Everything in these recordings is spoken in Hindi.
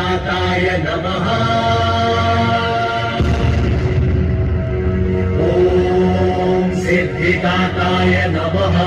सिद्धिदाताय नमः। ॐ सिद्धिदाताय नमः।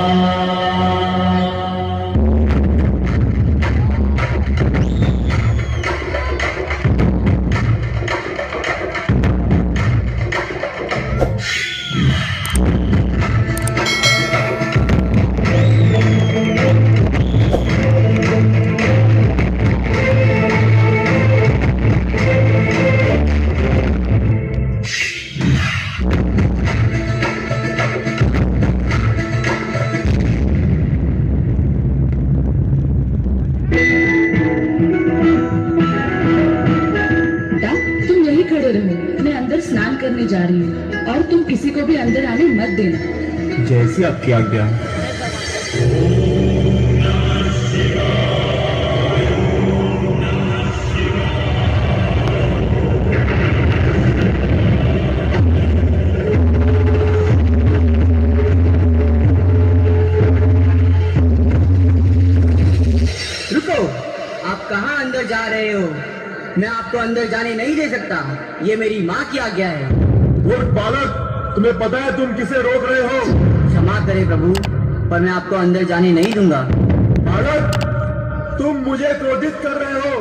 स्नान करने जा रही हूँ और तुम किसी को भी अंदर आने मत देना। जैसी आपकी आज्ञा। रुको, आप कहाँ अंदर जा रहे हो? मैं आपको अंदर जाने नहीं दे सकता। ये मेरी माँ की आज्ञा है। मूर्ख बालक, तुम्हें पता है तुम किसे रोक रहे हो? क्षमा करें प्रभु, पर मैं आपको अंदर जाने नहीं दूंगा। बालक, तुम मुझे क्रोधित कर रहे हो।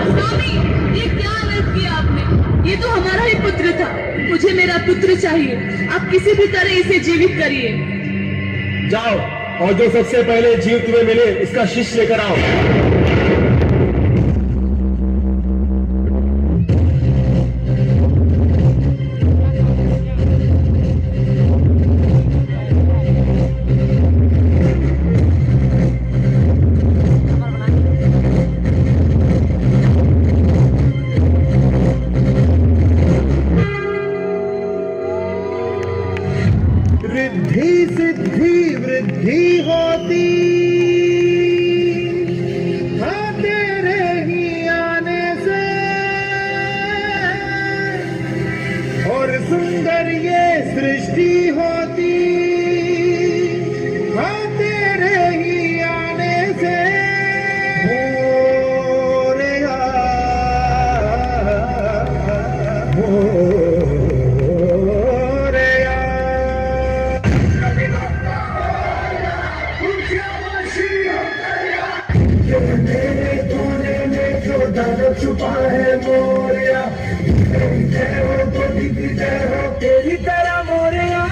स्वामी, ये क्या अनर्थ किया आपने? ये तो हमारा ही पुत्र था। मुझे मेरा पुत्र चाहिए। आप किसी भी तरह इसे जीवित करिए। जाओ और जो सबसे पहले जीव तुम्हें मिले उसका शिष्य लेकर आओ। रिद्धि सिद्धि वृद्धि होती हाँ तेरे ही आने से, और सुंदर ये सृष्टि होती हाँ तेरे ही आने से। हो रे छुपा है मोरिया, जय हो तो जय हो तेरी तरह मोरिया।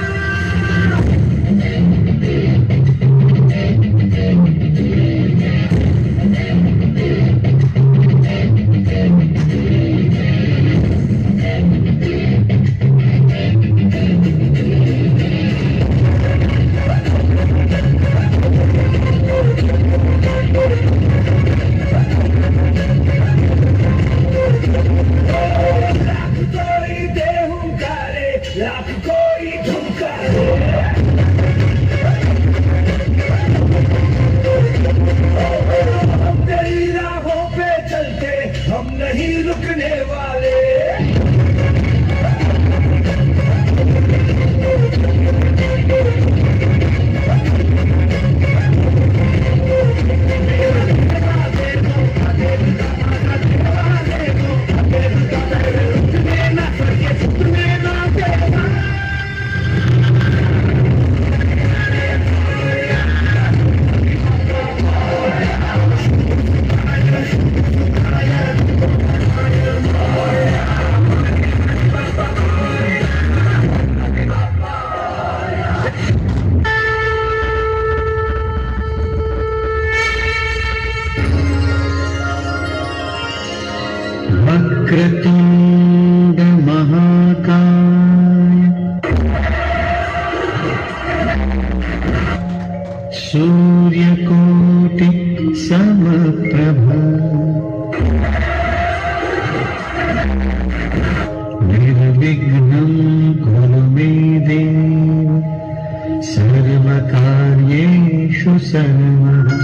वक्रतुंड महाकाय सूर्यकोटि समप्रभ निर्विघ्नं कुरु मे देव सर्वकार्येषु सर्वदा।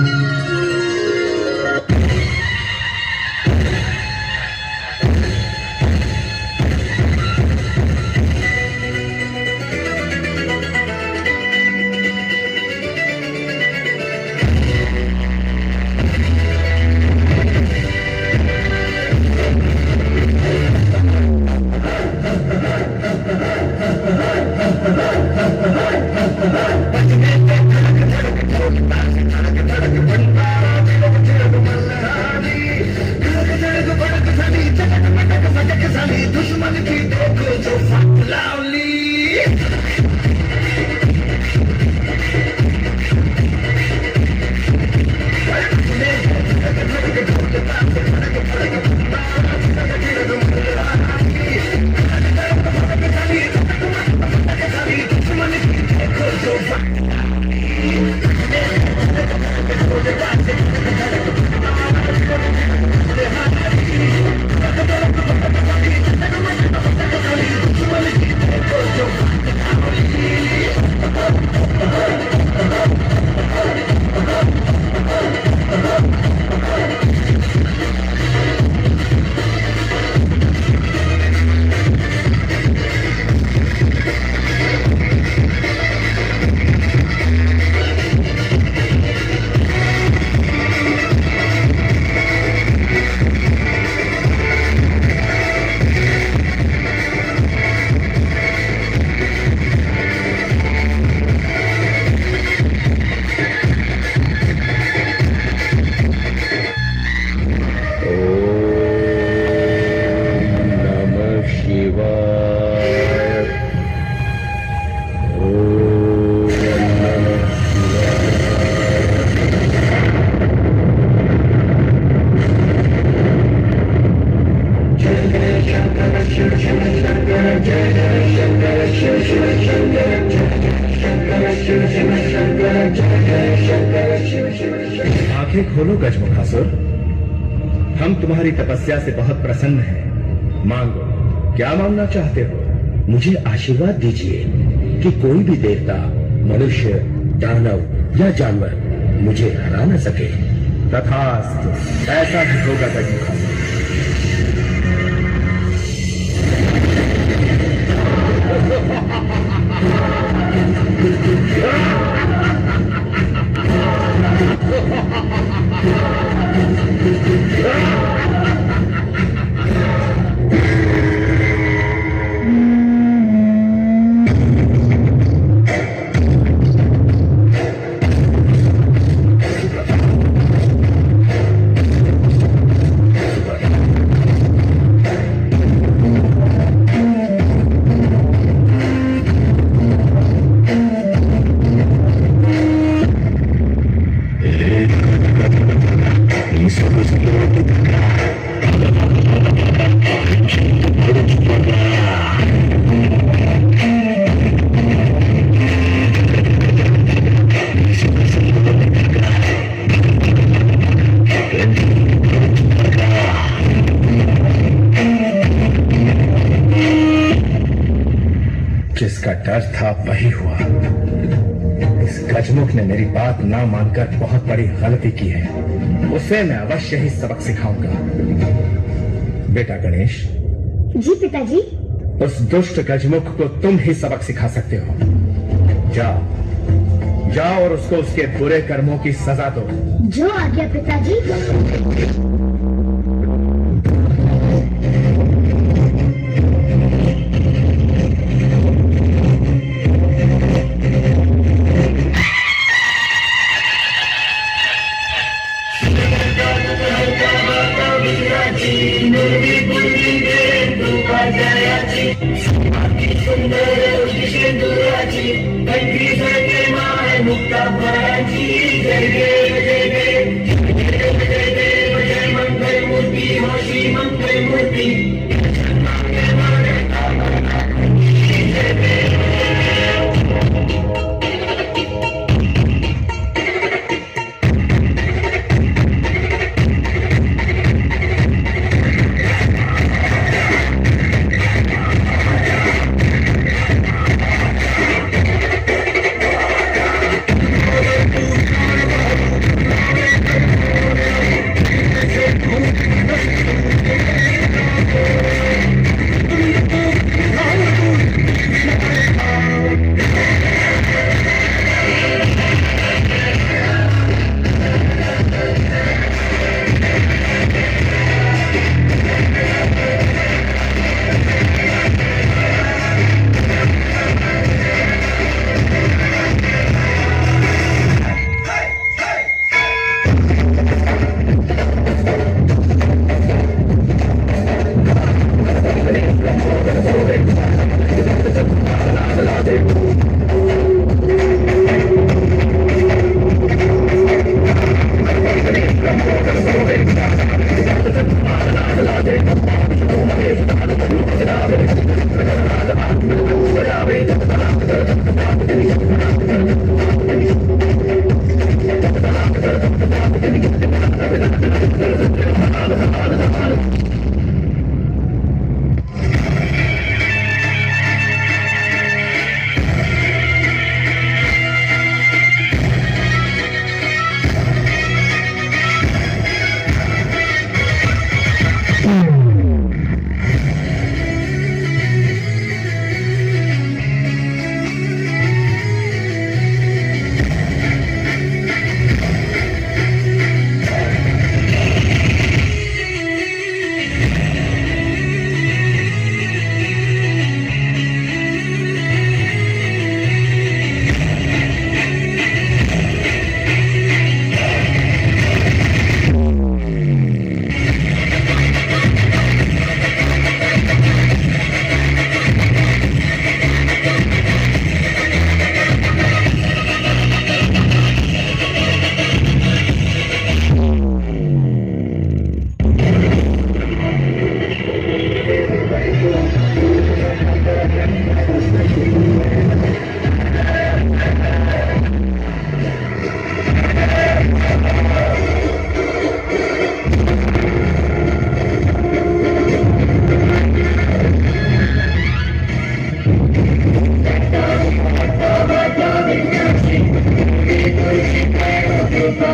आंखें खोलो गजमुखासुर, हम तुम्हारी तपस्या से बहुत प्रसन्न हैं। मांगो, क्या मांगना चाहते हो? मुझे आशीर्वाद दीजिए कि कोई भी देवता, मनुष्य, दानव या जानवर मुझे हरा न सके। तथास्तु, ऐसा ही होगा गजमुखासुर। जिसका डर था वही हुआ। इस गजमुख ने मेरी बात ना मानकर बहुत बड़ी गलती की है। उसे मैं अवश्य ही सबक सिखाऊंगा। बेटा गणेश। जी पिताजी। उस दुष्ट गजमुख को तुम ही सबक सिखा सकते हो। जाओ जाओ और उसको उसके बुरे कर्मों की सजा दो। जो आज्ञा पिताजी।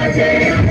जय